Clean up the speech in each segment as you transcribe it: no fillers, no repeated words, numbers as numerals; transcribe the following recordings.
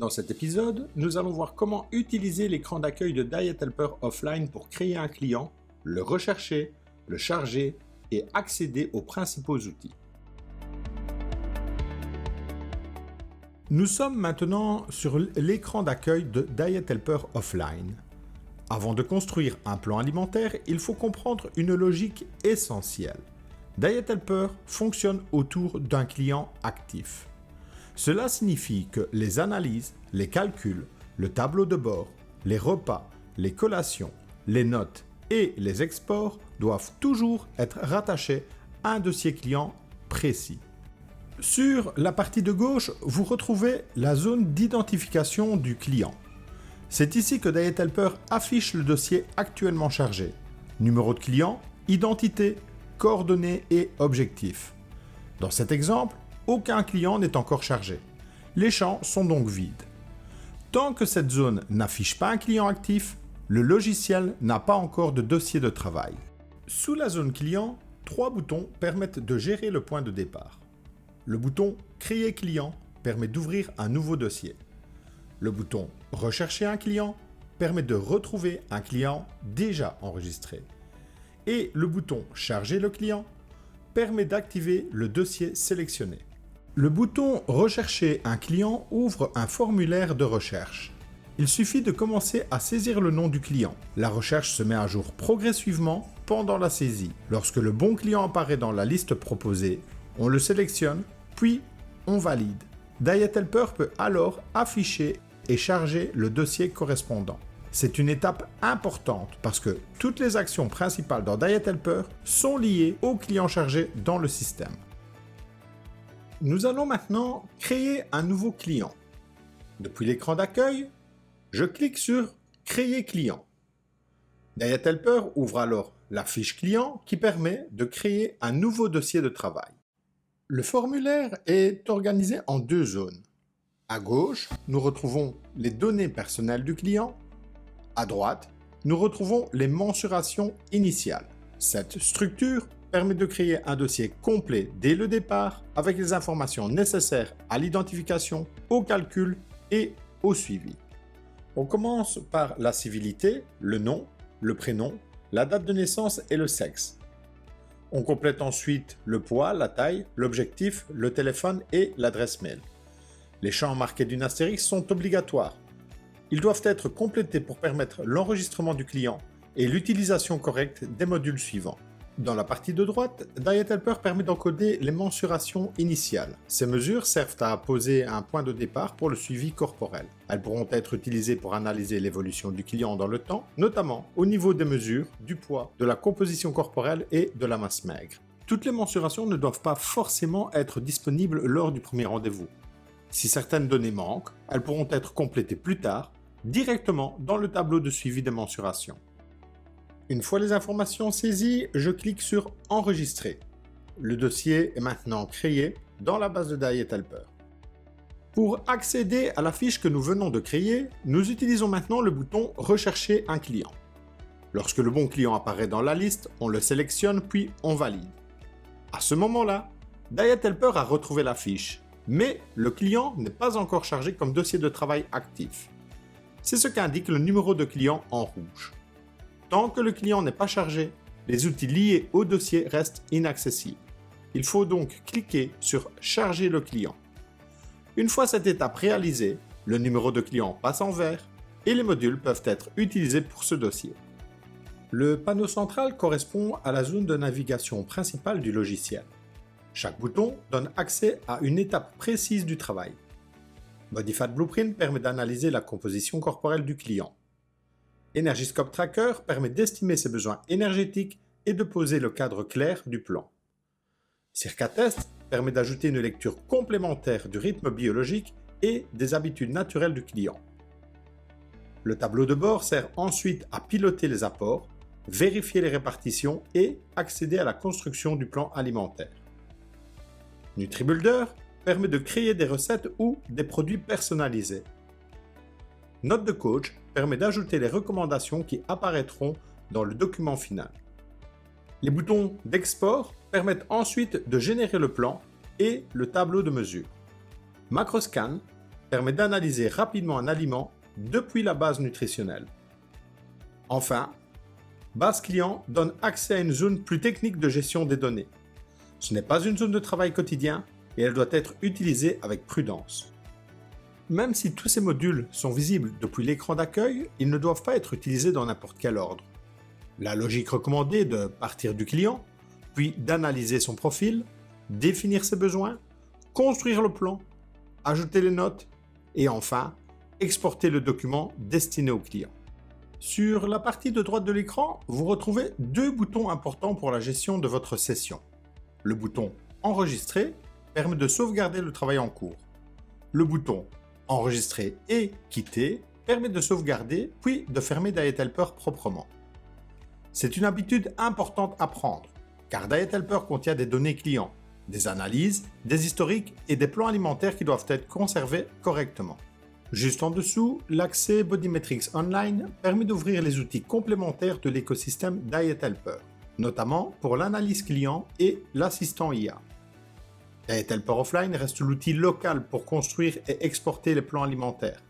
Dans cet épisode, nous allons voir comment utiliser l'écran d'accueil de Diet Helper offline pour créer un client, le rechercher, le charger et accéder aux principaux outils. Nous sommes maintenant sur l'écran d'accueil de Diet Helper offline. Avant de construire un plan alimentaire, il faut comprendre une logique essentielle. Diet Helper fonctionne autour d'un client actif. Cela signifie que les analyses, les calculs, le tableau de bord, les repas, les collations, les notes et les exports doivent toujours être rattachés à un dossier client précis. Sur la partie de gauche, vous retrouvez la zone d'identification du client. C'est ici que Diet Helper affiche le dossier actuellement chargé. Numéro de client, identité, coordonnées et objectifs. Dans cet exemple, aucun client n'est encore chargé. Les champs sont donc vides. Tant que cette zone n'affiche pas un client actif, le logiciel n'a pas encore de dossier de travail. Sous la zone client, 3 boutons permettent de gérer le point de départ. Le bouton « Créer client » permet d'ouvrir un nouveau dossier. Le bouton « Rechercher un client » permet de retrouver un client déjà enregistré. Et le bouton « Charger le client » permet d'activer le dossier sélectionné. Le bouton « Rechercher un client » ouvre un formulaire de recherche. Il suffit de commencer à saisir le nom du client. La recherche se met à jour progressivement pendant la saisie. Lorsque le bon client apparaît dans la liste proposée, on le sélectionne, puis on valide. Diet Helper peut alors afficher et charger le dossier correspondant. C'est une étape importante parce que toutes les actions principales dans Diet Helper sont liées au client chargé dans le système. Nous allons maintenant créer un nouveau client. Depuis l'écran d'accueil, je clique sur « Créer client ». Diet Helper ouvre alors la fiche client qui permet de créer un nouveau dossier de travail. Le formulaire est organisé en 2 zones. À gauche, nous retrouvons les données personnelles du client. À droite, nous retrouvons les mensurations initiales. Cette structure permet de créer un dossier complet dès le départ avec les informations nécessaires à l'identification, au calcul et au suivi. On commence par la civilité, le nom, le prénom, la date de naissance et le sexe. On complète ensuite le poids, la taille, l'objectif, le téléphone et l'adresse mail. Les champs marqués d'une astérisque sont obligatoires. Ils doivent être complétés pour permettre l'enregistrement du client et l'utilisation correcte des modules suivants. Dans la partie de droite, Diet Helper permet d'encoder les mensurations initiales. Ces mesures servent à poser un point de départ pour le suivi corporel. Elles pourront être utilisées pour analyser l'évolution du client dans le temps, notamment au niveau des mesures, du poids, de la composition corporelle et de la masse maigre. Toutes les mensurations ne doivent pas forcément être disponibles lors du premier rendez-vous. Si certaines données manquent, elles pourront être complétées plus tard, directement dans le tableau de suivi des mensurations. Une fois les informations saisies, je clique sur « Enregistrer ». Le dossier est maintenant créé dans la base de Diet Helper. Pour accéder à la fiche que nous venons de créer, nous utilisons maintenant le bouton « Rechercher un client ». Lorsque le bon client apparaît dans la liste, on le sélectionne puis on valide. À ce moment-là, Diet Helper a retrouvé la fiche, mais le client n'est pas encore chargé comme dossier de travail actif. C'est ce qu'indique le numéro de client en rouge. Tant que le client n'est pas chargé, les outils liés au dossier restent inaccessibles. Il faut donc cliquer sur « Charger le client ». Une fois cette étape réalisée, le numéro de client passe en vert et les modules peuvent être utilisés pour ce dossier. Le panneau central correspond à la zone de navigation principale du logiciel. Chaque bouton donne accès à une étape précise du travail. Modified Blueprint permet d'analyser la composition corporelle du client. Energy Scope Tracker permet d'estimer ses besoins énergétiques et de poser le cadre clair du plan. Circa Test permet d'ajouter une lecture complémentaire du rythme biologique et des habitudes naturelles du client. Le tableau de bord sert ensuite à piloter les apports, vérifier les répartitions et accéder à la construction du plan alimentaire. NutriBuilder permet de créer des recettes ou des produits personnalisés. Note de coach permet d'ajouter les recommandations qui apparaîtront dans le document final. Les boutons d'export permettent ensuite de générer le plan et le tableau de mesure. MacroScan permet d'analyser rapidement un aliment depuis la base nutritionnelle. Enfin, Base Client donne accès à une zone plus technique de gestion des données. Ce n'est pas une zone de travail quotidien et elle doit être utilisée avec prudence. Même si tous ces modules sont visibles depuis l'écran d'accueil, ils ne doivent pas être utilisés dans n'importe quel ordre. La logique recommandée est de partir du client, puis d'analyser son profil, définir ses besoins, construire le plan, ajouter les notes et enfin exporter le document destiné au client. Sur la partie de droite de l'écran, vous retrouvez deux boutons importants pour la gestion de votre session. Le bouton Enregistrer permet de sauvegarder le travail en cours. Le bouton Enregistrer et quitter permet de sauvegarder puis de fermer Diet Helper proprement. C'est une habitude importante à prendre, car Diet Helper contient des données clients, des analyses, des historiques et des plans alimentaires qui doivent être conservés correctement. Juste en dessous, l'accès Bodymetrics Online permet d'ouvrir les outils complémentaires de l'écosystème Diet Helper, notamment pour l'analyse client et l'assistant IA. Diet Helper Offline reste l'outil local pour construire et exporter les plans alimentaires.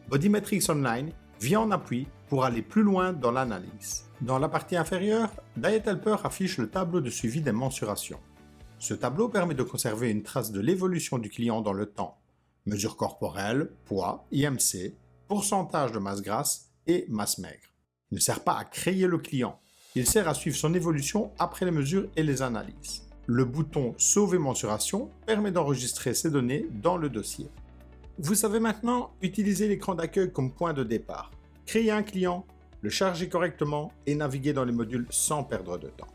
Bodymetrics Online vient en appui pour aller plus loin dans l'analyse. Dans la partie inférieure, Diet Helper affiche le tableau de suivi des mensurations. Ce tableau permet de conserver une trace de l'évolution du client dans le temps. Mesure corporelle, poids, IMC, pourcentage de masse grasse et masse maigre. Il ne sert pas à créer le client, il sert à suivre son évolution après les mesures et les analyses. Le bouton Sauver mensuration permet d'enregistrer ces données dans le dossier. Vous savez maintenant utiliser l'écran d'accueil comme point de départ, créer un client, le charger correctement et naviguer dans les modules sans perdre de temps.